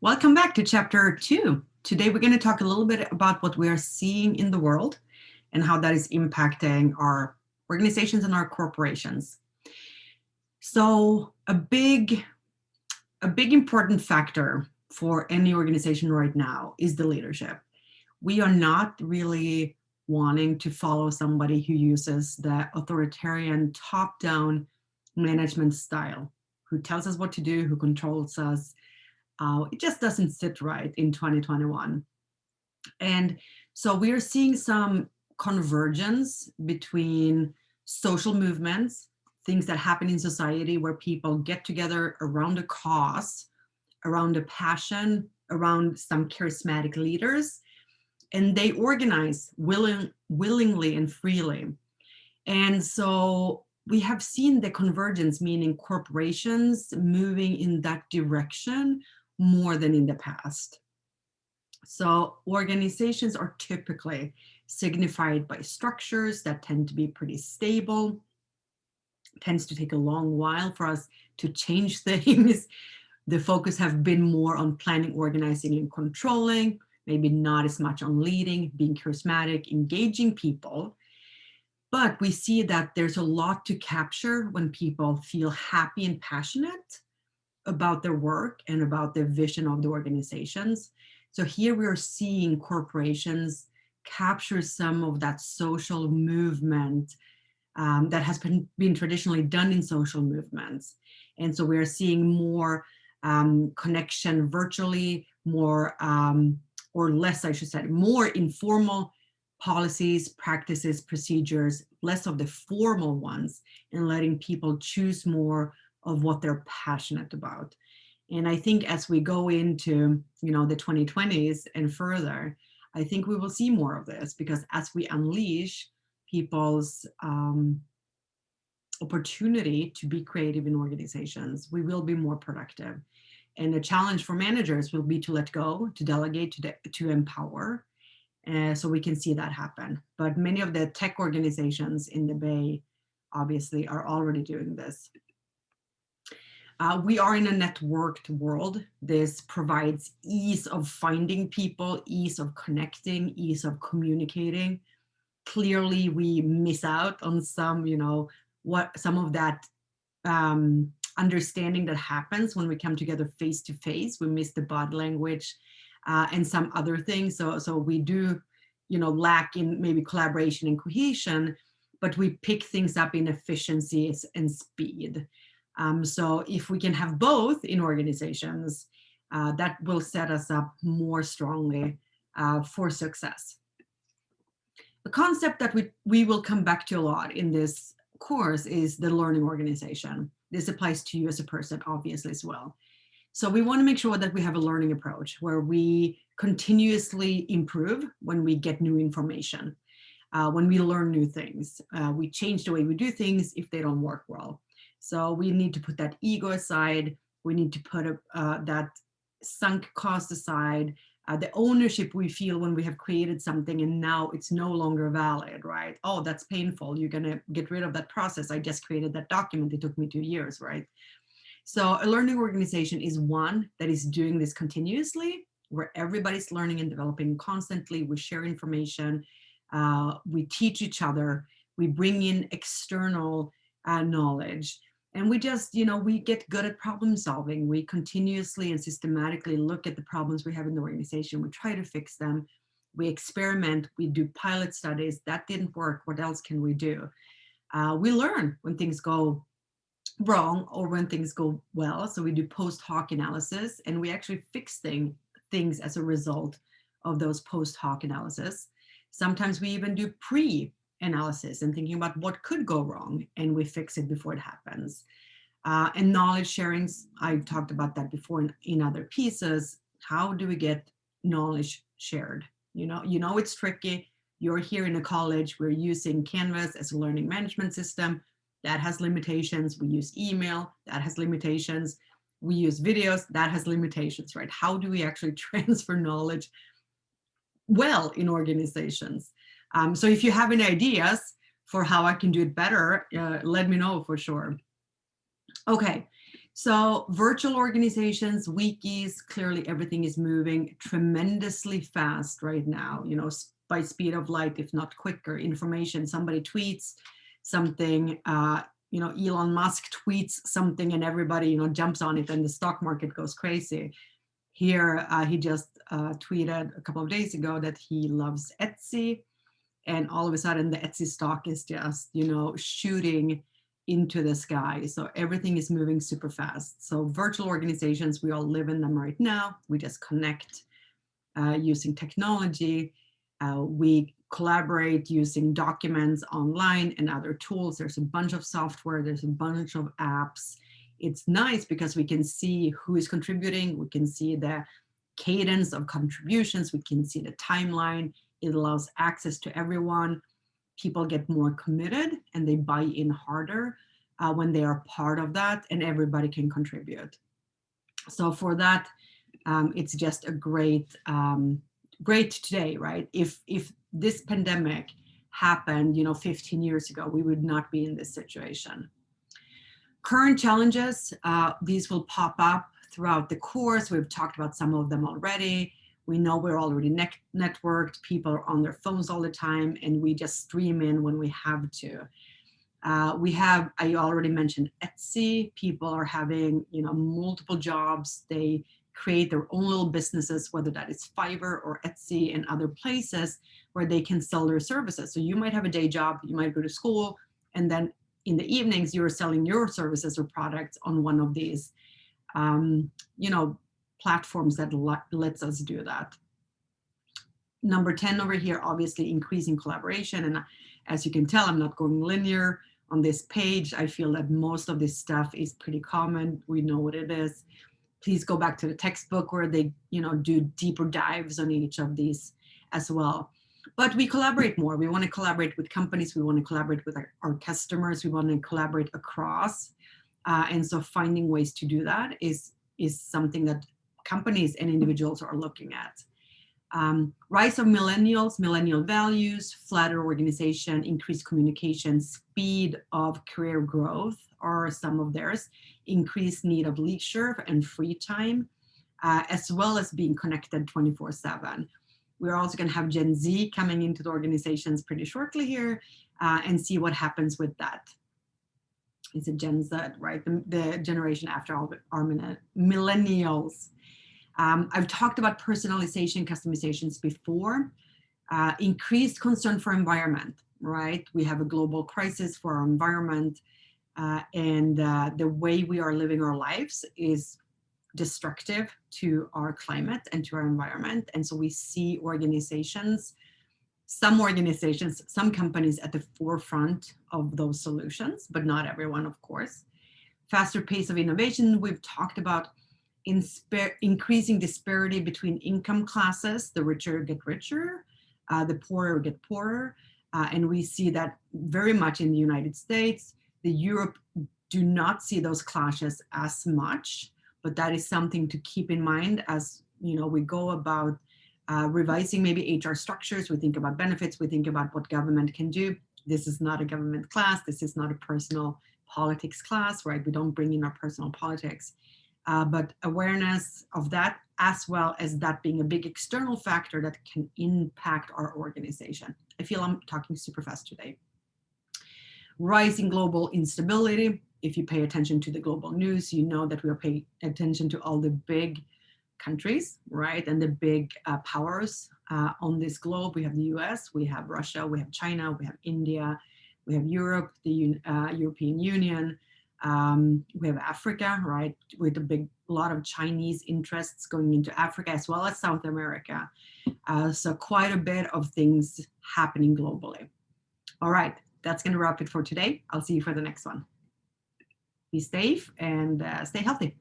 Welcome back to chapter 2. Today we're going to talk a little bit about what we are seeing in the world and how that is impacting our organizations and our corporations. So a big important factor for any organization right now is the leadership. We are not really wanting to follow somebody who uses the authoritarian top-down management style, who tells us what to do, who controls us. It just doesn't sit right in 2021. And so we are seeing some convergence between social movements, things that happen in society where people get together around a cause, around a passion, around some charismatic leaders, and they organize willingly and freely. And so we have seen the convergence, meaning corporations moving in that direction more than in the past. So organizations are typically signified by structures that tend to be pretty stable. It tends to take a long while for us to change things. The focus have been more on planning, organizing, and controlling, maybe not as much on leading, being charismatic, engaging people. But we see that there's a lot to capture when people feel happy and passionate about their work and about the vision of the organizations. So here we are seeing corporations capture some of that social movement that has been traditionally done in social movements. And so we're seeing more connection virtually, more or less, I should say, more informal policies, practices, procedures, less of the formal ones, and letting people choose more of what they're passionate about. And I think as we go into, the 2020s and further, I think we will see more of this, because as we unleash people's opportunity to be creative in organizations, we will be more productive. And the challenge for managers will be to let go, to delegate, to empower, so we can see that happen. But many of the tech organizations in the Bay obviously are already doing this. We are in a networked world. This provides ease of finding people, ease of connecting, ease of communicating. Clearly, we miss out on some, some of that understanding that happens when we come together face to face. We miss the body language and some other things. So we do, lack in maybe collaboration and cohesion, but we pick things up in efficiencies and speed. So if we can have both in organizations, that will set us up more strongly for success. The concept that we will come back to a lot in this course is the learning organization. This applies to you as a person, obviously, as well. So we want to make sure that we have a learning approach where we continuously improve when we get new information, when we learn new things. We change the way we do things if they don't work well. So we need to put that ego aside. We need to put that sunk cost aside, the ownership we feel when we have created something and now it's no longer valid, right? Oh, that's painful. You're going to get rid of that process. I just created that document. It took me 2 years, right? So a learning organization is one that is doing this continuously, where everybody's learning and developing constantly. We share information. We teach each other. We bring in external knowledge. And we just, we get good at problem solving. We continuously and systematically look at the problems we have in the organization. We try to fix them. We experiment. We do pilot studies. That didn't work. What else can we do? We learn when things go wrong or when things go well. So we do post hoc analysis, and we actually fix things as a result of those post hoc analysis. Sometimes we even do pre-analysis and thinking about what could go wrong, and we fix it before it happens. And knowledge sharing, I've talked about that before in other pieces. How do we get knowledge shared? It's tricky. You're here in a college. We're using Canvas as a learning management system. That has limitations. We use email. That has limitations. We use videos. That has limitations, right? How do we actually transfer knowledge well in organizations? So if you have any ideas for how I can do it better, let me know for sure. Okay, So virtual organizations, wikis, clearly everything is moving tremendously fast right now, you know, by speed of light, if not quicker. Information, somebody tweets something, you know, Elon Musk tweets something and everybody, you know, jumps on it and the stock market goes crazy. Here, he just tweeted a couple of days ago that he loves Etsy, and all of a sudden the Etsy stock is just, you know, shooting into the sky. So everything is moving super fast. So virtual organizations, we all live in them right now. We just connect using technology. We collaborate using documents online and other tools. There's a bunch of software, there's a bunch of apps. It's nice because we can see who is contributing. We can see the cadence of contributions. We can see the timeline. It allows access to everyone. People get more committed and they buy in harder when they are part of that, and everybody can contribute. So for that, it's just a great today, right? If this pandemic happened, you know, 15 years ago, we would not be in this situation. Current challenges, these will pop up throughout the course. We've talked about some of them already. We know we're already networked. People are on their phones all the time, and we just stream in when we have to. I already mentioned Etsy. People are having, you know, multiple jobs. They create their own little businesses, whether that is Fiverr or Etsy and other places where they can sell their services. So you might have a day job, you might go to school, and then in the evenings you're selling your services or products on one of these, you know, platforms that lets us do that. Number 10 over here, obviously increasing collaboration. And as you can tell, I'm not going linear on this page. I feel that most of this stuff is pretty common. We know what it is. Please go back to the textbook where they, you know, do deeper dives on each of these as well. But we collaborate more. We want to collaborate with companies. We want to collaborate with our customers. We want to collaborate across. And so finding ways to do that is something that companies and individuals are looking at. Rise of millennials, millennial values, flatter organization, increased communication, speed of career growth are some of theirs, increased need of leisure and free time, as well as being connected 24/7. We're also going to have Gen Z coming into the organizations pretty shortly here and see what happens with that. It's a Gen Z, right? The generation after all our millennials. I've talked about personalization, customizations before. Increased concern for environment, right? We have a global crisis for our environment, and the way we are living our lives is destructive to our climate and to our environment. And so we see some organizations, some companies at the forefront of those solutions, but not everyone, of course. Faster pace of innovation, we've talked about increasing disparity between income classes. The richer get richer, the poorer get poorer. And we see that very much in the United States. The Europe do not see those clashes as much, but that is something to keep in mind as, you know, we go about revising maybe HR structures. We think about benefits. We think about what government can do. This is not a government class. This is not a personal politics class, right? We don't bring in our personal politics. But awareness of that, as well as that being a big external factor that can impact our organization. I feel I'm talking super fast today. Rising global instability. If you pay attention to the global news, you know that we are paying attention to all the big countries, right? And the big powers on this globe. We have the US, we have Russia, we have China, we have India, we have Europe, the European Union. We have Africa, right, with a lot of Chinese interests going into Africa as well as South America. So quite a bit of things happening globally. All right, that's going to wrap it for today. I'll see you for the next one. Be safe and stay healthy.